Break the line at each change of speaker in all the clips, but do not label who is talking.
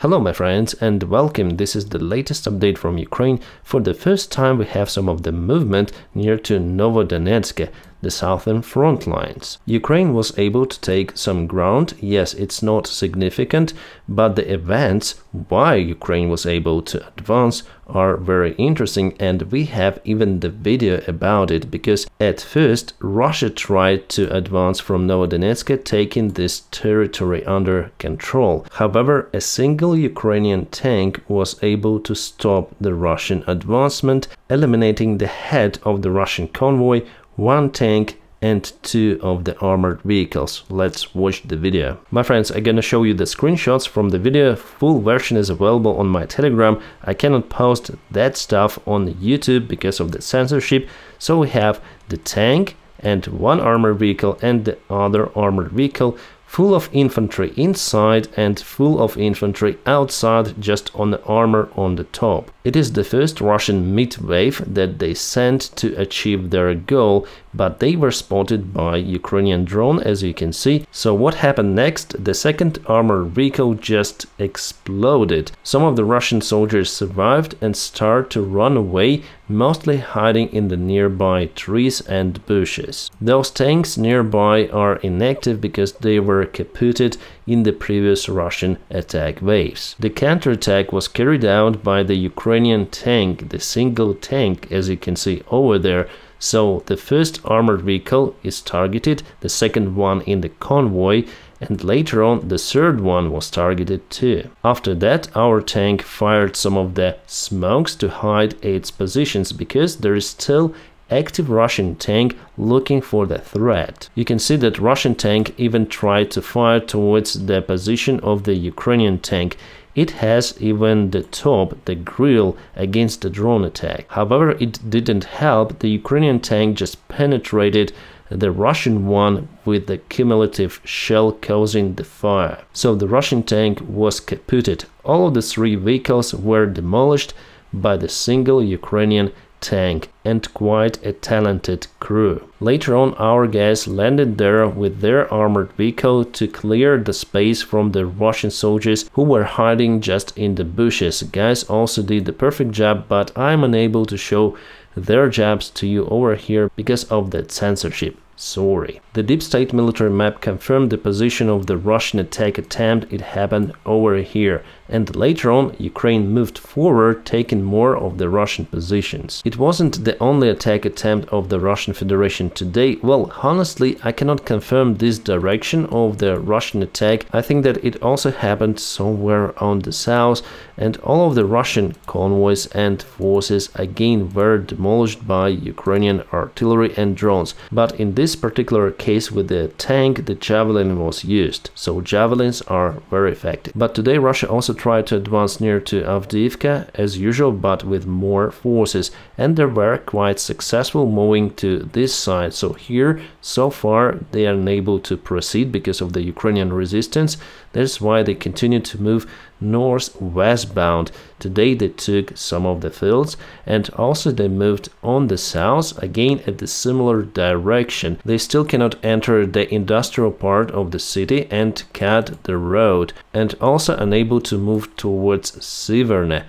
Hello my friends and welcome. This is the latest update from Ukraine. For the first time we have some of the movement near to Novodonetsk, the southern front lines. Ukraine was able to take some ground. Yes, it's not significant, but the events why Ukraine was able to advance are very interesting, and we have even the video about it, because at first Russia tried to advance from Novodonetsk, taking this territory under control. However, a single Ukrainian tank was able to stop the Russian advancement, eliminating the head of the Russian convoy, one tank and two of the armored vehicles. Let's watch the video. My friends, I'm gonna show you the screenshots from the video. Full version is available on my Telegram. I cannot post that stuff on YouTube because of the censorship. So we have the tank and one armored vehicle and the other armored vehicle full of infantry inside and full of infantry outside, just on the armor on the top. It is the first Russian mid-wave that they sent to achieve their goal, but they were spotted by Ukrainian drone, as you can see. So what happened next? The second armored vehicle just exploded. Some of the Russian soldiers survived and started to run away, mostly hiding in the nearby trees and bushes. Those tanks nearby are inactive because they were kaputted in the previous Russian attack waves. The counterattack was carried out by the Ukrainian tank, the single tank, as you can see over there. So the first armored vehicle is targeted, the second one in the convoy, and later on the third one was targeted too. After that, our tank fired some of the smokes to hide its positions, because there is still active Russian tank looking for the threat. You can see that Russian tank even tried to fire towards the position of the Ukrainian tank. It has even the top, the grill, against the drone attack. However, it didn't help. The Ukrainian tank just penetrated the Russian one with the cumulative shell, causing the fire. So the Russian tank was kaputted. All of the three vehicles were demolished by the single Ukrainian tank and quite a talented crew. Later on, our guys landed there with their armored vehicle to clear the space from the Russian soldiers who were hiding just in the bushes. Guys also did the perfect job, but I'm unable to show their jobs to you over here because of that censorship. Sorry. The deep state military map confirmed the position of the Russian attack attempt. It happened over here, and later on Ukraine moved forward, taking more of the Russian positions. It wasn't the only attack attempt of the Russian Federation today. Well, honestly, I cannot confirm this direction of the Russian attack. I think that it also happened somewhere on the south, and all of the Russian convoys and forces again were demolished by Ukrainian artillery and drones. But in this particular case with the tank, the javelin was used, so javelins are very effective. But today Russia also tried to advance near to Avdiivka as usual, but with more forces, and they were quite successful moving to this side. So here, so far, they are unable to proceed because of the Ukrainian resistance. That's why they continue to move north-westbound. Today they took some of the fields, and also they moved on the south, again at the similar direction. They still cannot enter the industrial part of the city and cut the road, and also unable to move towards Severne.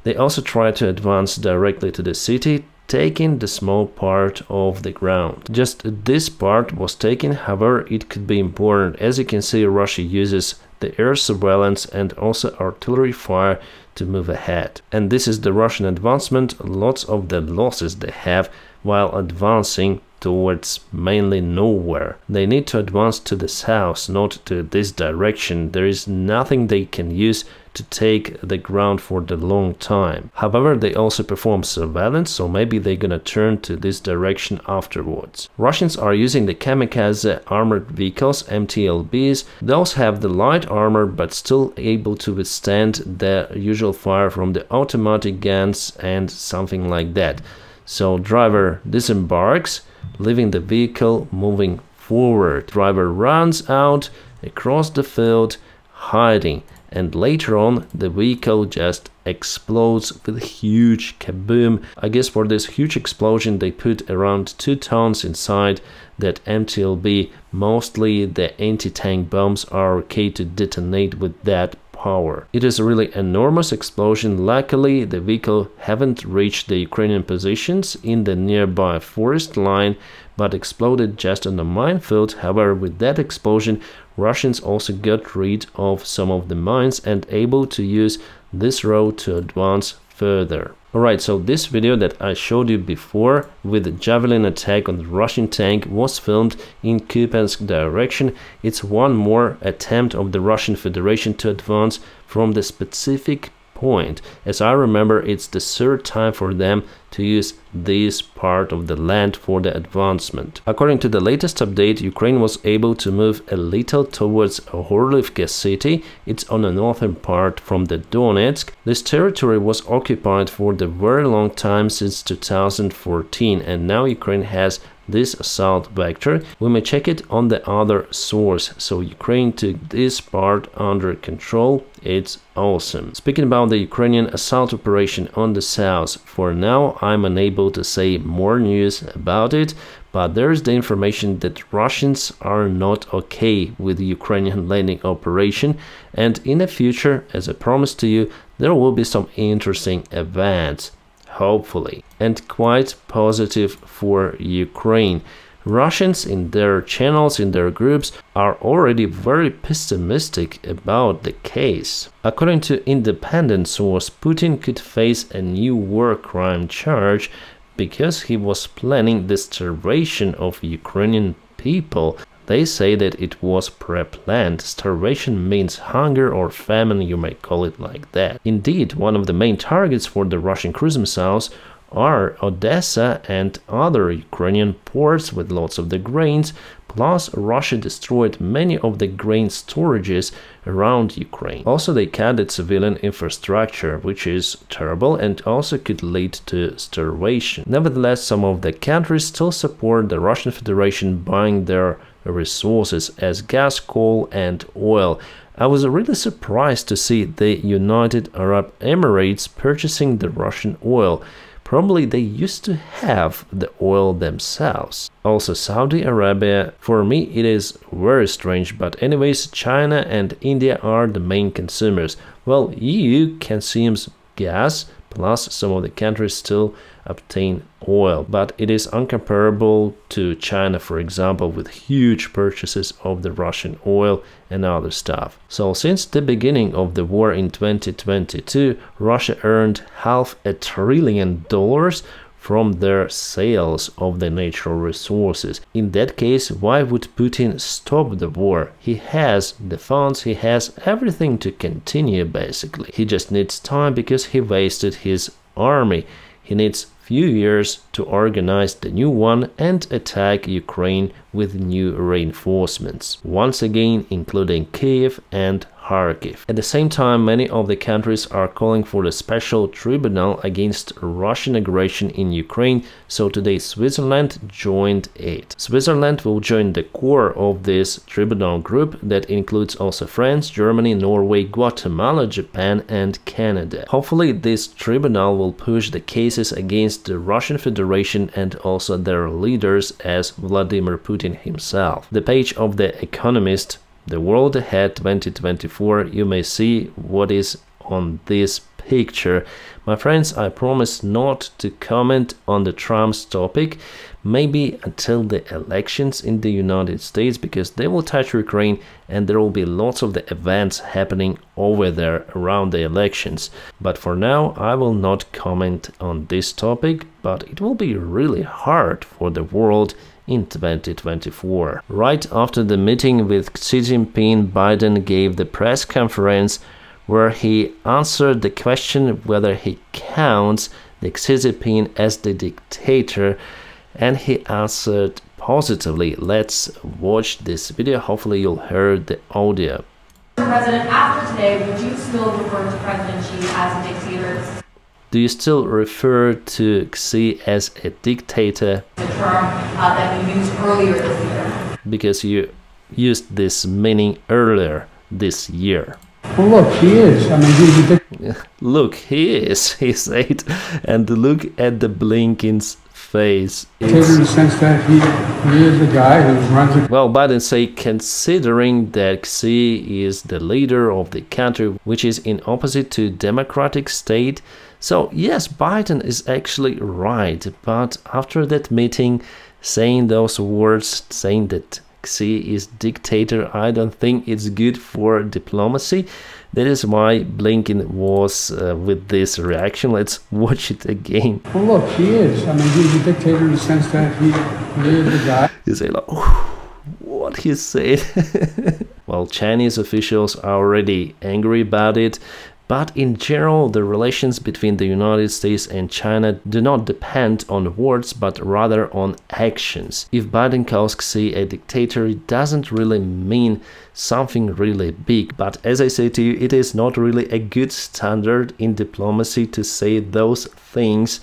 They also tried to advance directly to the city, taking the small part of the ground. Just this part was taken. However, it could be important. As you can see, Russia uses the air surveillance and also artillery fire to move ahead. And this is the Russian advancement. Lots of the losses they have while advancing towards mainly nowhere. They need to advance to the south, not to this direction. There is nothing they can use to take the ground for the long time. However, they also perform surveillance, so maybe they're gonna turn to this direction afterwards. Russians are using the kamikaze armored vehicles, MTLBs. Those have the light armor but still able to withstand the usual fire from the automatic guns and something like that. So driver disembarks, leaving the vehicle, moving forward. Driver runs out across the field, hiding, and later on the vehicle just explodes with a huge kaboom. I guess for this huge explosion they put around 2 tons inside that MTLB. Mostly the anti-tank bombs are okay to detonate with that power. It is a really enormous explosion. Luckily, the vehicle haven't reached the Ukrainian positions in the nearby forest line, but exploded just on the minefield. However, with that explosion, Russians also got rid of some of the mines and able to use this road to advance further. Alright, so this video that I showed you before with the javelin attack on the Russian tank was filmed in Kupiansk direction. It's one more attempt of the Russian Federation to advance from the specific point. As I remember, it's the third time for them to use this part of the land for the advancement. According to the latest update, Ukraine was able to move a little towards Horlivka city. It's on the northern part from the Donetsk. This territory was occupied for the very long time since 2014, and now Ukraine has this assault vector. We may check it on the other source. So Ukraine took this part under control. It's awesome. Speaking about the Ukrainian assault operation on the south, for now I'm unable to say more news about it, but there's the information that Russians are not okay with the Ukrainian landing operation, and in the future, as I promised to you, there will be some interesting events, hopefully, and quite positive for Ukraine. Russians in their channels, in their groups, are already very pessimistic about the case. According to independent source, Putin could face a new war crime charge because he was planning the starvation of Ukrainian people. They say that it was pre-planned. Starvation means hunger or famine, you may call it like that. Indeed, one of the main targets for the Russian cruise missiles are Odessa and other Ukrainian ports with lots of the grains, plus Russia destroyed many of the grain storages around Ukraine. Also, they cut the civilian infrastructure, which is terrible and also could lead to starvation. Nevertheless, some of the countries still support the Russian Federation buying their resources as gas, coal and oil. I was really surprised to see the United Arab Emirates purchasing the Russian oil. Probably they used to have the oil themselves. Also Saudi Arabia, for me it is very strange, but anyways, China and India are the main consumers. Well, EU consumes gas, plus some of the countries still obtain oil, but it is uncomparable to China, for example, with huge purchases of the Russian oil and other stuff. So since the beginning of the war in 2022, Russia earned $500 billion from their sales of the natural resources. In that case, why would Putin stop the war? He has the funds, he has everything to continue basically. He just needs time because he wasted his army. He needs few years to organize the new one and attack Ukraine with new reinforcements, once again including Kiev and Kharkiv. At the same time, many of the countries are calling for a special tribunal against Russian aggression in Ukraine, so today Switzerland joined it. Switzerland will join the core of this tribunal group that includes also France, Germany, Norway, Guatemala, Japan and Canada. Hopefully this tribunal will push the cases against the Russian Federation and also their leaders as Vladimir Putin himself. The page of The Economist, The World Ahead 2024, you may see what is on this picture. My friends, I promise not to comment on the Trump's topic, maybe until the elections in the United States, because they will touch Ukraine and there will be lots of the events happening over there around the elections. But for now, I will not comment on this topic, but it will be really hard for the world in 2024. Right after the meeting with Xi Jinping, Biden gave the press conference where he answered the question whether he counts the Xi Jinping as the dictator, and he answered positively. Let's watch this video. Hopefully you'll hear the audio.
Mr. President, after today, would you still refer to President Xi as a dictator?
Do you still refer to Xi as a dictator?
The term that you used earlier this year.
Because you used this meaning earlier this year.
Well, look, he is. I mean,
Look, he is, he said, and look at the Blinken's face
In the sense that he is the guy who runs it.
Well, Biden say considering that Xi is the leader of the country, which is in opposite to democratic state. So yes, Biden is actually right, but after that meeting, saying those words, saying that Xi is dictator, I don't think it's good for diplomacy. That is why Blinken was with this reaction. Let's watch it again.
Well, look, he is. I mean, he's a dictator in the sense that he is the guy.
You say, like, what he said. Well, Chinese officials are already angry about it. But in general, the relations between the United States and China do not depend on words, but rather on actions. If Biden calls Xi a dictator, it doesn't really mean something really big. But as I say to you, it is not really a good standard in diplomacy to say those things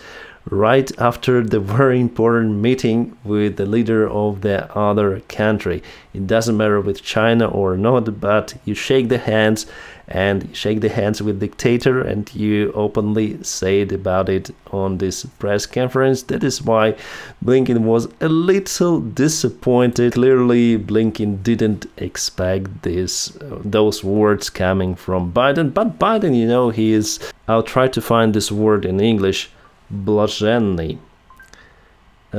right after the very important meeting with the leader of the other country. It doesn't matter with China or not, but you shake the hands and you shake the hands with dictator and you openly say it about it on this press conference. That is why Blinken was a little disappointed. Clearly Blinken didn't expect those words coming from Biden, but Biden, you know, he is, I'll try to find this word in English, блаженный.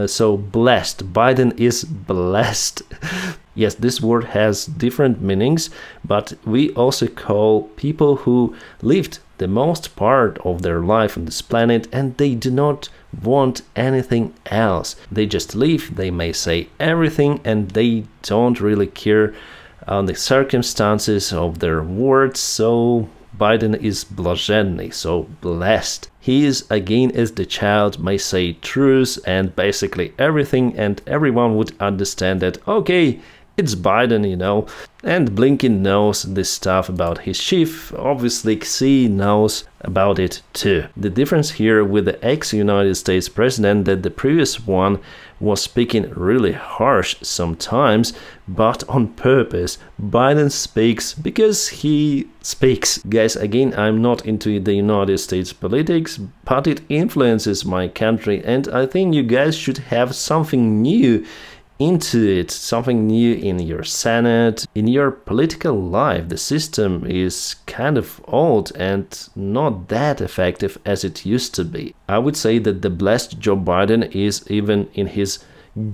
So blessed. Biden is blessed. Yes, this word has different meanings, but we also call people who lived the most part of their life on this planet and they do not want anything else. They just live, they may say everything, and they don't really care on the circumstances of their words. So Biden is блаженный, so blessed. He is again as the child may say truth and basically everything, and everyone would understand that, okay, it's Biden, you know. And Blinken knows this stuff about his chief. Obviously, Xi knows about it too. The difference here with the ex-United States president that the previous one was speaking really harsh sometimes, but on purpose. Biden speaks because he speaks. Guys, again, I'm not into the United States politics, but it influences my country, and I think you guys should have something new into it, something new in your Senate, in your political life. The system is kind of old and not that effective as it used to be. I would say that the blessed Joe Biden is even in his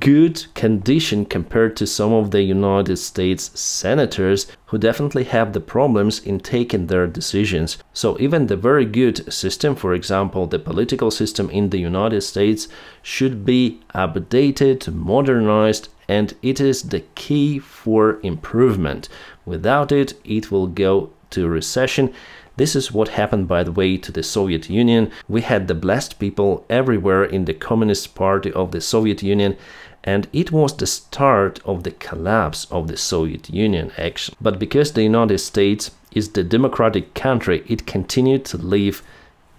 good condition compared to some of the United States senators who definitely have the problems in taking their decisions. So even the very good system, for example, the political system in the United States, should be updated, modernized, and it is the key for improvement. Without it, it will go to recession. This is what happened, by the way, to the Soviet Union. We had the blessed people everywhere in the Communist Party of the Soviet Union, and it was the start of the collapse of the Soviet Union, actually. But because the United States is the democratic country, it continued to live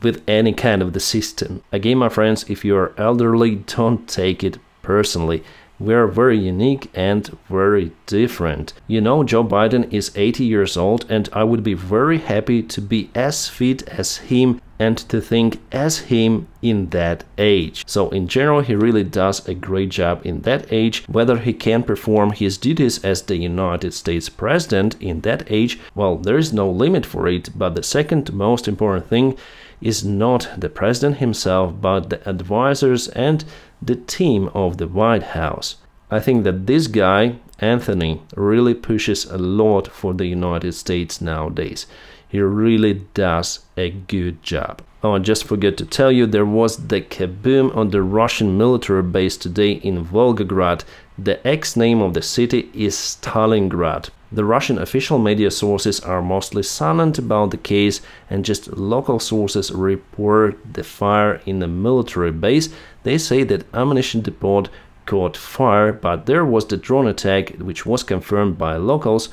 with any kind of the system. Again, my friends, if you are elderly, don't take it personally. We are very unique and very different. You know, Joe Biden is 80 years old, and I would be very happy to be as fit as him and to think as him in that age. So in general, he really does a great job in that age. Whether he can perform his duties as the United States president in that age, well, there is no limit for it. But the second most important thing is not the president himself, but the advisors and the team of the White House. I think that this guy, Anthony, really pushes a lot for the United States nowadays. He really does a good job. Oh, I just forgot to tell you, there was the kaboom on the Russian military base today in Volgograd. The ex-name of the city is Stalingrad. The Russian official media sources are mostly silent about the case, and just local sources report the fire in the military base. They say that ammunition depot caught fire, but there was the drone attack, which was confirmed by locals.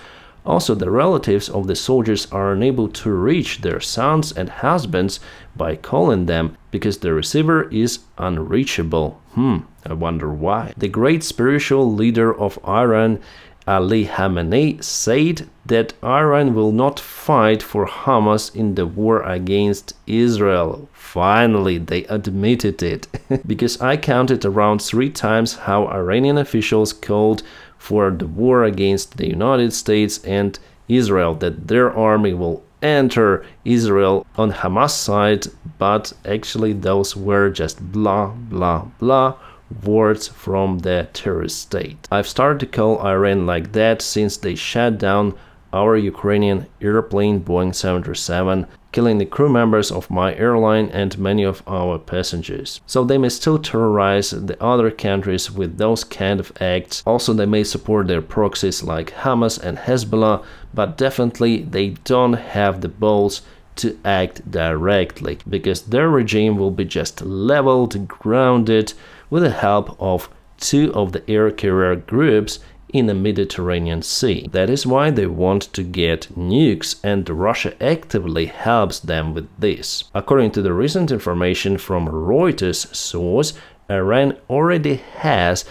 Also, the relatives of the soldiers are unable to reach their sons and husbands by calling them because the receiver is unreachable. I wonder why. The great spiritual leader of Iran, Ali Khamenei said that Iran will not fight for Hamas in the war against Israel. Finally, they admitted it. Because I counted around 3 times how Iranian officials called for the war against the United States and Israel, that their army will enter Israel on Hamas side, but actually those were just blah blah blah words from the terrorist state. I've started to call Iran like that since they shut down our Ukrainian airplane Boeing 737, killing the crew members of my airline and many of our passengers. So they may still terrorize the other countries with those kind of acts. Also, they may support their proxies like Hamas and Hezbollah, but definitely they don't have the balls to act directly, because their regime will be just leveled, grounded with the help of 2 of the air carrier groups in the Mediterranean Sea. That is why they want to get nukes, and Russia actively helps them with this. According to the recent information from Reuters source, Iran already has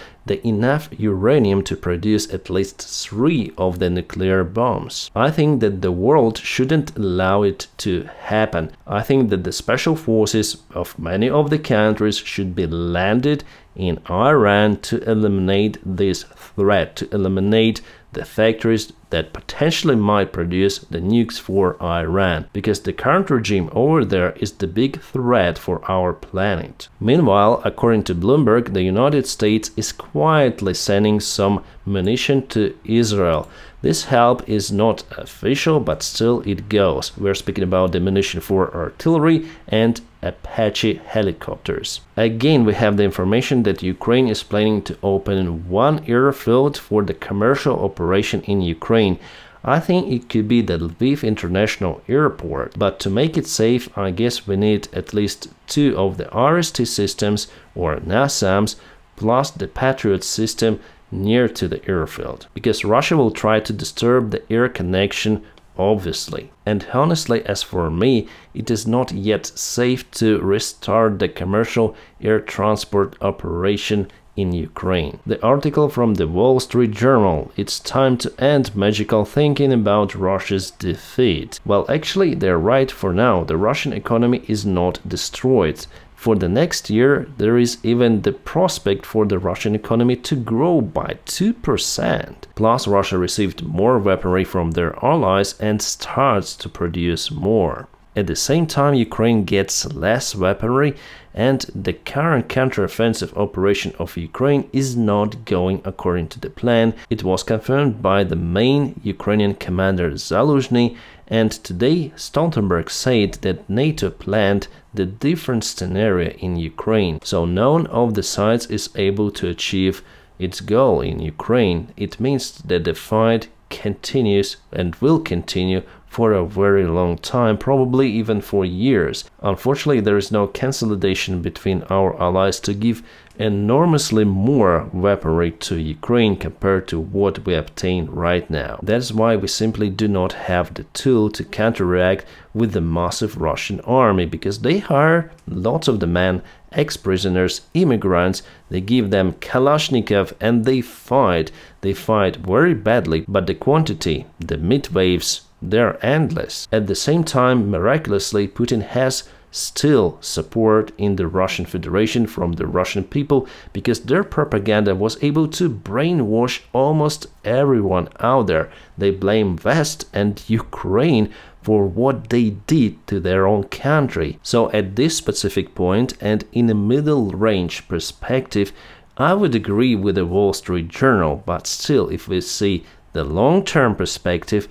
enough uranium to produce at least 3 of the nuclear bombs. I think that the world shouldn't allow it to happen. I think that the special forces of many of the countries should be landed in Iran to eliminate this threat, to eliminate the factories that potentially might produce the nukes for Iran, because the current regime over there is the big threat for our planet. Meanwhile, according to Bloomberg, the United States is quietly sending some munition to Israel. This help is not official, but still it goes. We're speaking about the munition for artillery and Apache helicopters. Again, we have the information that Ukraine is planning to open 1 airfield for the commercial operation in Ukraine. I think it could be the Lviv International Airport, but to make it safe, I guess we need at least 2 of the RST systems or NASAMS plus the Patriot system near to the airfield, because Russia will try to disturb the air connection, obviously. And honestly, as for me, it is not yet safe to restart the commercial air transport operation in Ukraine. The article from the Wall Street Journal, "It's time to end magical thinking about Russia's defeat." Well, actually, they're right for now. The Russian economy is not destroyed. For the next year, there is even the prospect for the Russian economy to grow by 2%. Plus, Russia received more weaponry from their allies and starts to produce more. At the same time, Ukraine gets less weaponry, and the current counteroffensive operation of Ukraine is not going according to the plan. It was confirmed by the main Ukrainian commander Zaluzhny, and today Stoltenberg said that NATO planned the different scenario in Ukraine, so none of the sides is able to achieve its goal in Ukraine. It means that the fight continues and will continue for a very long time, probably even for years. Unfortunately, there is no consolidation between our allies to give enormously more weaponry to Ukraine compared to what we obtain right now. That's why we simply do not have the tool to counteract with the massive Russian army, because they hire lots of the men, ex-prisoners, immigrants, they give them Kalashnikov and they fight. They fight very badly, but the quantity, the mid waves, they're endless. At the same time, miraculously, Putin has still support in the Russian Federation from the Russian people, because their propaganda was able to brainwash almost everyone out there. They blame West and Ukraine for what they did to their own country. So at this specific point and in a middle range perspective, I would agree with the Wall Street Journal, but still, if we see the long-term perspective,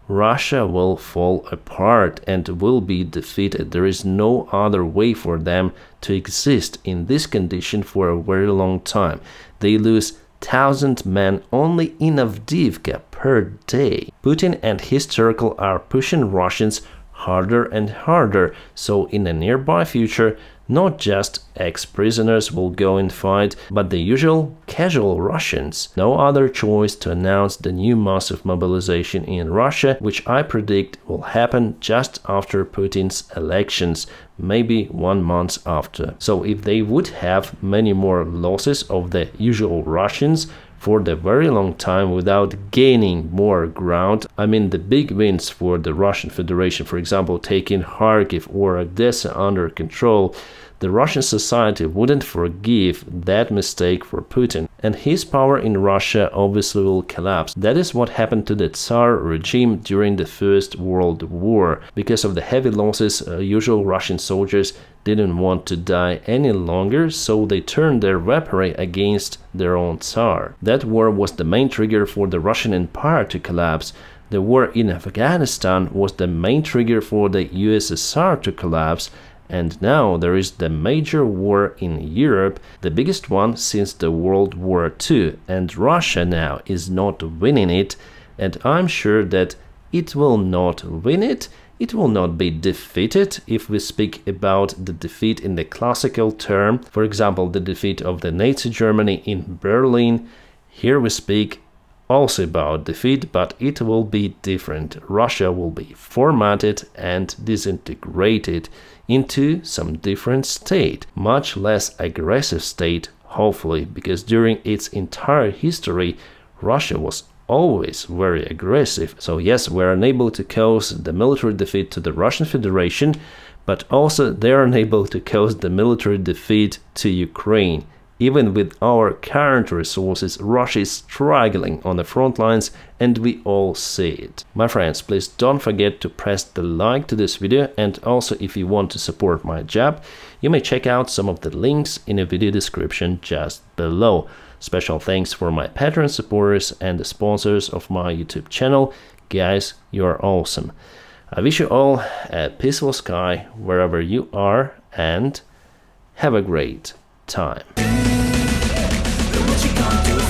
Russia will fall apart and will be defeated. There is no other way for them to exist in this condition for a very long time. They lose 1,000 men only in Avdiivka per day. Putin and his circle are pushing Russians harder and harder, so in the nearby future, not just ex-prisoners will go and fight, but the usual casual Russians. No other choice to announce the new massive mobilization in Russia, which I predict will happen just after Putin's elections, maybe 1 month after. So if they would have many more losses of the usual Russians for the very long time without gaining more ground. I mean the big wins for the Russian Federation, for example, taking Kharkiv or Odessa under control, the Russian society wouldn't forgive that mistake for Putin, and his power in Russia obviously will collapse. That is what happened to the Tsar regime during the First World War. Because of the heavy losses, usual Russian soldiers didn't want to die any longer, so they turned their weaponry against their own Tsar. That war was the main trigger for the Russian Empire to collapse. The war in Afghanistan was the main trigger for the USSR to collapse. And now there is the major war in Europe, the biggest one since the World War II, and Russia now is not winning it, and I'm sure that it will not win it. It will not be defeated if we speak about the defeat in the classical term, for example, the defeat of the Nazi Germany in Berlin. Here we speak also about defeat, but it will be different. Russia will be formatted and disintegrated into some different state, much less aggressive state, hopefully, because during its entire history, Russia was always very aggressive. So yes, we're unable to cause the military defeat to the Russian Federation, but also they're unable to cause the military defeat to Ukraine. Even with our current resources, Russia is struggling on the front lines, and we all see it. My friends, please don't forget to press the like to this video, and also if you want to support my job, you may check out some of the links in the video description just below. Special thanks for my Patreon supporters and the sponsors of my YouTube channel. Guys, you are awesome. I wish you all a peaceful sky wherever you are, and have a great time.
What you gonna do?